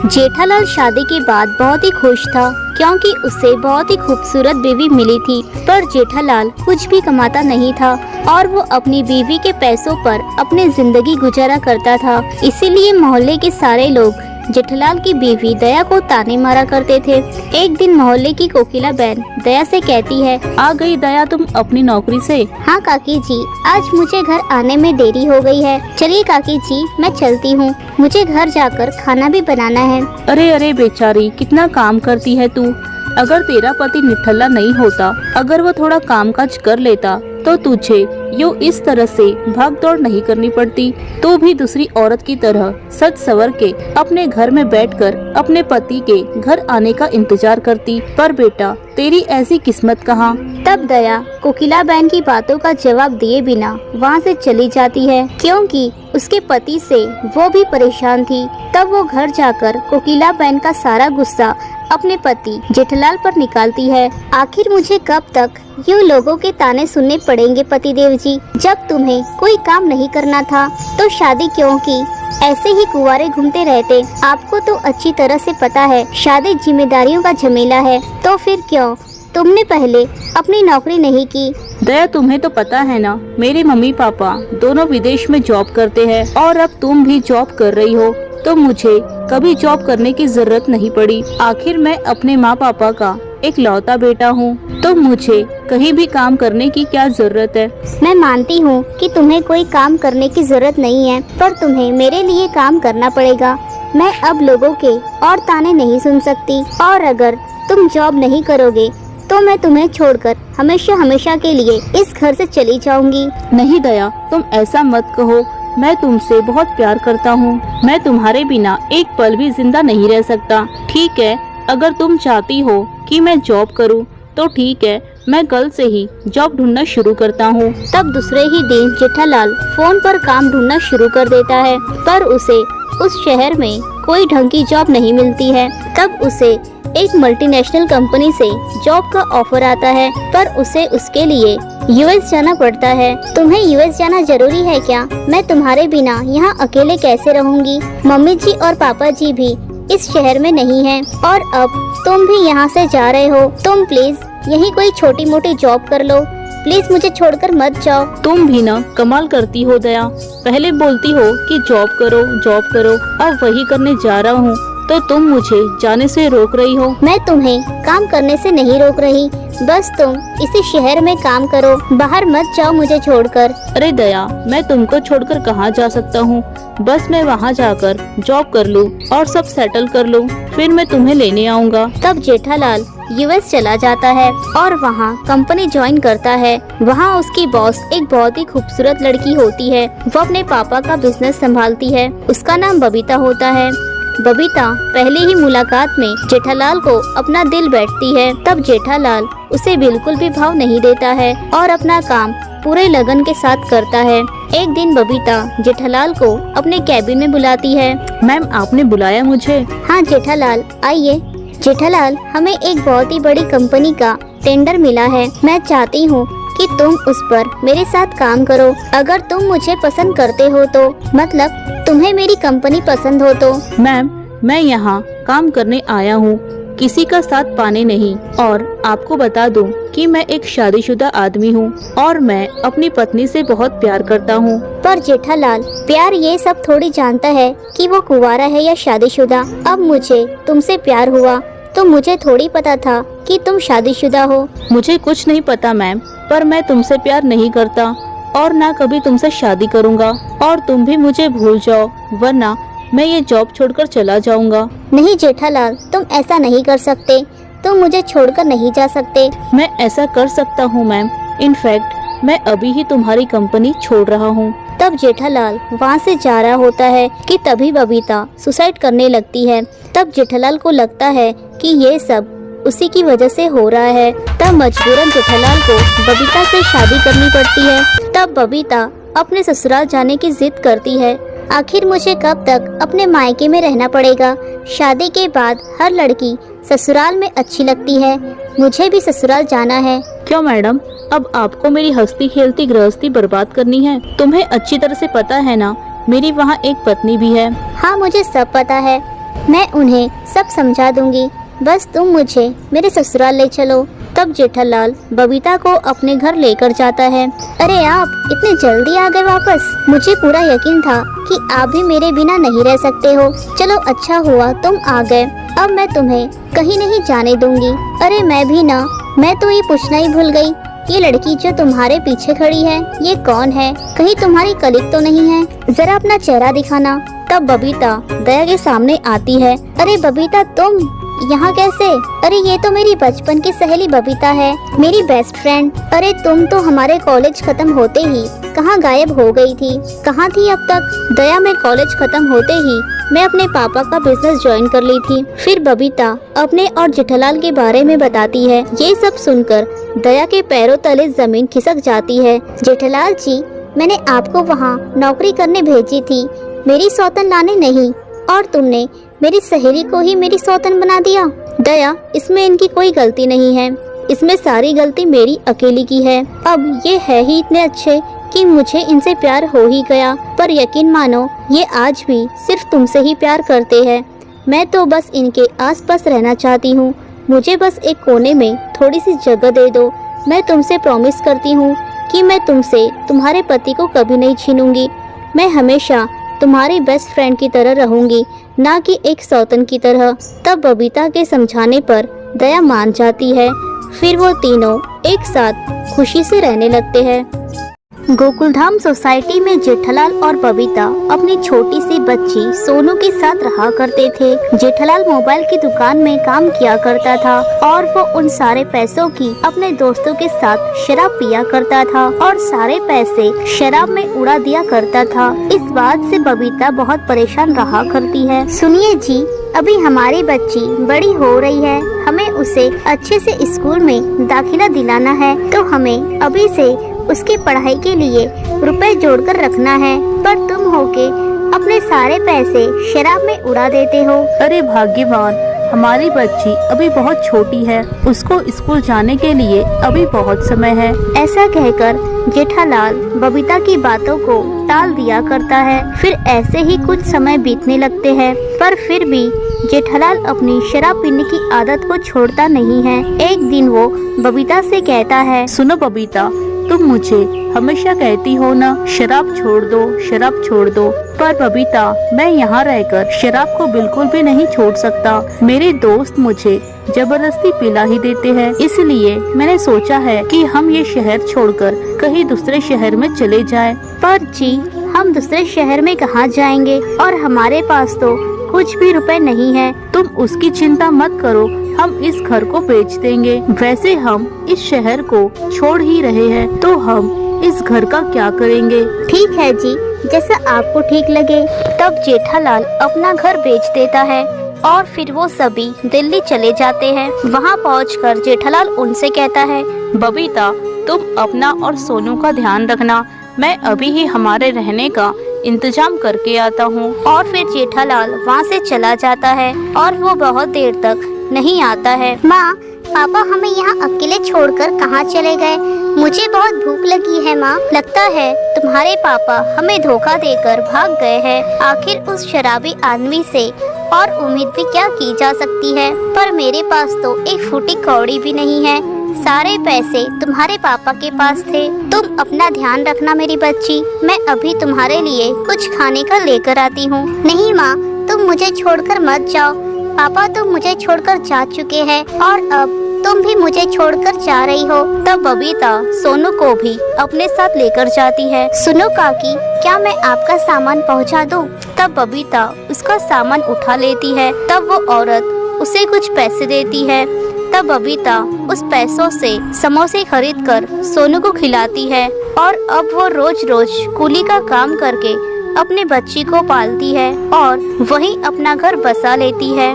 जेठालाल शादी के बाद बहुत ही खुश था क्योंकि उसे बहुत ही खूबसूरत बीवी मिली थी। पर जेठालाल कुछ भी कमाता नहीं था और वो अपनी बीवी के पैसों पर अपनी जिंदगी गुजारा करता था। इसीलिए मोहल्ले के सारे लोग जेठालाल की बीवी दया को ताने मारा करते थे। एक दिन मोहल्ले की कोकिला बहन दया से कहती है, आ गई दया तुम अपनी नौकरी से? हाँ काकी जी, आज मुझे घर आने में देरी हो गई है। चलिए काकी जी, मैं चलती हूँ, मुझे घर जाकर खाना भी बनाना है। अरे अरे बेचारी, कितना काम करती है तू। अगर तेरा पति निठल्ला नहीं होता, अगर वो थोड़ा काम काज कर लेता तो तुझे यूं इस तरह से भाग दौड़ नहीं करनी पड़ती। तू भी दूसरी औरत की तरह सज सवर के अपने घर में बैठकर अपने पति के घर आने का इंतजार करती। पर बेटा, तेरी ऐसी किस्मत कहाँ। तब दया कोकिला बहन की बातों का जवाब दिए बिना वहाँ से चली जाती है क्योंकि उसके पति से वो भी परेशान थी। तब वो घर जाकर कोकिला बहन का सारा गुस्सा अपने पति जेठालाल पर निकालती है। आखिर मुझे कब तक यूं लोगों के ताने सुनने पड़ेंगे पतिदेव जी। जब तुम्हें कोई काम नहीं करना था तो शादी क्यों की? ऐसे ही कुंवारे घूमते रहते। आपको तो अच्छी तरह से पता है शादी जिम्मेदारियों का झमेला है, तो फिर क्यों तुमने पहले अपनी नौकरी नहीं की? दया, तुम्हें तो पता है ना, मेरे मम्मी पापा दोनों विदेश में जॉब करते हैं और अब तुम भी जॉब कर रही हो तो मुझे कभी जॉब करने की जरूरत नहीं पड़ी। आखिर मैं अपने माँ पापा का एक लौता बेटा हूँ, तो मुझे कहीं भी काम करने की क्या जरूरत है। मैं मानती हूँ कि तुम्हें कोई काम करने की जरूरत नहीं है, पर तुम्हें मेरे लिए काम करना पड़ेगा। मैं अब लोगों के और ताने नहीं सुन सकती और अगर तुम जॉब नहीं करोगे तो मैं तुम्हें छोड़कर हमेशा हमेशा के लिए इस घर से चली जाऊंगी। नहीं दया, तुम ऐसा मत कहो। मैं तुमसे बहुत प्यार करता हूँ। मैं तुम्हारे बिना एक पल भी जिंदा नहीं रह सकता। ठीक है, अगर तुम चाहती हो कि मैं जॉब करूँ तो ठीक है, मैं कल से ही जॉब ढूंढना शुरू करता हूँ। तब दूसरे ही दिन जेठालाल फोन पर काम ढूंढना शुरू कर देता है, पर उसे उस शहर में कोई ढंग की जॉब नहीं मिलती है। तब उसे एक मल्टीनेशनल कंपनी से जॉब का ऑफर आता है, पर उसे उसके लिए यूएस जाना पड़ता है। तुम्हें यूएस जाना जरूरी है क्या? मैं तुम्हारे बिना यहाँ अकेले कैसे रहूँगी? मम्मी जी और पापा जी भी इस शहर में नहीं हैं और अब तुम भी यहाँ से जा रहे हो। तुम प्लीज यही कोई छोटी मोटी जॉब कर लो, प्लीज मुझे छोड़कर मत जाओ। तुम भी ना कमाल करती हो दया। पहले बोलती हो कि जॉब करो, अब वही करने जा रहा हूँ तो तुम मुझे जाने से रोक रही हो। मैं तुम्हें काम करने से नहीं रोक रही, बस तुम इसी शहर में काम करो, बाहर मत जाओ मुझे छोड़कर। अरे दया, मैं तुमको छोड़कर कहाँ जा सकता हूँ। बस मैं वहाँ जाकर जॉब कर लूँ और सब सेटल कर लूँ, फिर मैं तुम्हें लेने आऊँगा। तब जेठालाल यूएस चला जाता है और वहाँ कंपनी ज्वाइन करता है। वहाँ उसकी बॉस एक बहुत ही खूबसूरत लड़की होती है। वो अपने पापा का बिजनेस संभालती है। उसका नाम बबीता होता है। बबीता पहले ही मुलाकात में जेठालाल को अपना दिल बैठती है। तब जेठालाल उसे बिल्कुल भी भाव नहीं देता है और अपना काम पूरे लगन के साथ करता है। एक दिन बबीता जेठालाल को अपने कैबिन में बुलाती है। मैम, आपने बुलाया मुझे? हाँ जेठालाल, आइए। जेठालाल, हमें एक बहुत ही बड़ी कंपनी का टेंडर मिला है। मैं चाहती हूँ कि तुम उस पर मेरे साथ काम करो। अगर तुम मुझे पसंद करते हो तो, मतलब तुम्हें मेरी कंपनी पसंद हो तो। मैम, मैं यहाँ काम करने आया हूँ, किसी का साथ पाने नहीं। और आपको बता दूं कि मैं एक शादीशुदा आदमी हूँ और मैं अपनी पत्नी से बहुत प्यार करता हूँ। पर जेठालाल, प्यार ये सब थोड़ी जानता है कि वो कुंवारा है या शादीशुदा। अब मुझे तुमसे प्यार हुआ तो मुझे थोड़ी पता था कि तुम शादीशुदा हो। मुझे कुछ नहीं पता मैम, पर मैं तुमसे प्यार नहीं करता और ना कभी तुमसे शादी करूँगा। और तुम भी मुझे भूल जाओ, वरना मैं ये जॉब छोड़कर चला जाऊंगा। नहीं जेठालाल, तुम ऐसा नहीं कर सकते। तुम मुझे छोड़कर नहीं जा सकते। मैं ऐसा कर सकता हूँ मैम। इनफैक्ट मैं अभी ही तुम्हारी कंपनी छोड़ रहा हूँ। तब जेठालाल वहाँ से जा रहा होता है कि तभी बबीता सुसाइड करने लगती है। तब जेठालाल को लगता है कि ये सब उसी की वजह से हो रहा है। तब मजबूरन जेठालाल को बबीता से शादी करनी पड़ती है। तब बबीता अपने ससुराल जाने की जिद करती है। आखिर मुझे कब तक अपने मायके में रहना पड़ेगा? शादी के बाद हर लड़की ससुराल में अच्छी लगती है, मुझे भी ससुराल जाना है। क्यों मैडम, अब आपको मेरी हंसती खेलती गृहस्थी बर्बाद करनी है? तुम्हें अच्छी तरह से पता है ना, मेरी वहाँ एक पत्नी भी है। हाँ, मुझे सब पता है, मैं उन्हें सब समझा दूंगी, बस तुम मुझे मेरे ससुराल ले चलो। तब जेठालाल बबीता को अपने घर लेकर जाता है। अरे आप इतने जल्दी आ गए वापस, मुझे पूरा यकीन था कि आप भी मेरे बिना नहीं रह सकते हो। चलो अच्छा हुआ तुम आ गए, अब मैं तुम्हें कहीं नहीं जाने दूंगी। अरे मैं तो ये पूछना ही भूल गई, ये लड़की जो तुम्हारे पीछे खड़ी है ये कौन है? कहीं तुम्हारी कलीग तो नहीं है? जरा अपना चेहरा दिखाना। तब बबीता दया के सामने आती है। अरे बबीता तुम यहाँ कैसे? अरे ये तो मेरी बचपन की सहेली बबीता है, मेरी बेस्ट फ्रेंड। अरे तुम तो हमारे कॉलेज खत्म होते ही कहाँ गायब हो गई थी? कहाँ थी अब तक? दया मैं कॉलेज खत्म होते ही मैं अपने पापा का बिजनेस ज्वाइन कर ली थी। फिर बबीता अपने और जेठालाल के बारे में बताती है। ये सब सुनकर दया के पैरों तले जमीन खिसक जाती है। जेठालाल जी, मैंने आपको वहाँ नौकरी करने भेजी थी, मेरी सौतन लाने नहीं, और तुमने मेरी सहेली को ही मेरी सौतन बना दिया। दया, इसमें इनकी कोई गलती नहीं है, इसमें सारी गलती मेरी अकेली की है। अब ये है ही इतने अच्छे कि मुझे इनसे प्यार हो ही गया, पर यकीन मानो ये आज भी सिर्फ तुमसे ही प्यार करते हैं। मैं तो बस इनके आसपास रहना चाहती हूँ, मुझे बस एक कोने में थोड़ी सी जगह दे दो। मैं तुमसे प्रॉमिस करती हूँ कि मैं तुमसे तुम्हारे पति को कभी नहीं छीनूंगी। मैं हमेशा तुम्हारी बेस्ट फ्रेंड की तरह रहूंगी, ना कि एक सौतन की तरह। तब बबीता के समझाने पर दया मान जाती है। फिर वो तीनों एक साथ खुशी से रहने लगते हैं। गोकुलधाम सोसाइटी में जेठालाल और बबीता अपनी छोटी सी बच्ची सोनू के साथ रहा करते थे। जेठालाल मोबाइल की दुकान में काम किया करता था और वो उन सारे पैसों की अपने दोस्तों के साथ शराब पिया करता था और सारे पैसे शराब में उड़ा दिया करता था। इस बात से बबीता बहुत परेशान रहा करती है। सुनिए जी, अभी हमारी बच्ची बड़ी हो रही है, हमें उसे अच्छे से स्कूल में दाखिला दिलाना है, तो हमें अभी से उसकी पढ़ाई के लिए रुपए जोड़कर रखना है, पर तुम होके अपने सारे पैसे शराब में उड़ा देते हो। अरे भाग्यवान, हमारी बच्ची अभी बहुत छोटी है, उसको स्कूल जाने के लिए अभी बहुत समय है। ऐसा कहकर जेठालाल बबीता की बातों को टाल दिया करता है। फिर ऐसे ही कुछ समय बीतने लगते हैं, पर फिर भी जेठालाल अपनी शराब पीने की आदत को छोड़ता नहीं है। एक दिन वो बबीता से कहता है, सुनो बबीता, तुम मुझे हमेशा कहती हो ना शराब छोड़ दो, शराब छोड़ दो, पर बबीता मैं यहाँ रहकर शराब को बिल्कुल भी नहीं छोड़ सकता। मेरे दोस्त मुझे जबरदस्ती पिला ही देते हैं, इसलिए मैंने सोचा है कि हम ये शहर छोड़कर कहीं दूसरे शहर में चले जाएं। पर जी, हम दूसरे शहर में कहाँ जाएंगे और हमारे पास तो कुछ भी रुपए नहीं है। तुम उसकी चिंता मत करो, हम इस घर को बेच देंगे। वैसे हम इस शहर को छोड़ ही रहे हैं, तो हम इस घर का क्या करेंगे? ठीक है जी, जैसा आपको ठीक लगे। तब जेठालाल अपना घर बेच देता है और फिर वो सभी दिल्ली चले जाते हैं। वहाँ पहुंचकर जेठालाल उनसे कहता है, बबीता तुम अपना और सोनू का ध्यान रखना, मैं अभी ही हमारे रहने का इंतजाम करके आता हूँ। और फिर जेठालाल वहाँ से चला जाता है और वो बहुत देर तक नहीं आता है। माँ, पापा हमें यहाँ अकेले छोड़कर कहाँ चले गए? मुझे बहुत भूख लगी है माँ। लगता है तुम्हारे पापा हमें धोखा देकर भाग गए हैं। आखिर उस शराबी आदमी से और उम्मीद भी क्या की जा सकती है? पर मेरे पास तो एक फूटी कौड़ी भी नहीं है, सारे पैसे तुम्हारे पापा के पास थे। तुम अपना ध्यान रखना मेरी बच्ची, मैं अभी तुम्हारे लिए कुछ खाने का लेकर आती हूँ। नहीं माँ, तुम मुझे छोड़कर मत जाओ। पापा तो मुझे छोड़कर जा चुके हैं और अब तुम भी मुझे छोड़कर जा रही हो। तब बबीता सोनू को भी अपने साथ लेकर जाती है। सुनो काकी, क्या मैं आपका सामान पहुंचा दूं? तब बबीता उसका सामान उठा लेती है। तब वो औरत उसे कुछ पैसे देती है। तब बबीता उस पैसों से समोसे खरीदकर सोनू को खिलाती है और अब वो रोज रोज कूली का काम करके अपने बच्ची को पालती है और वहीं अपना घर बसा लेती है।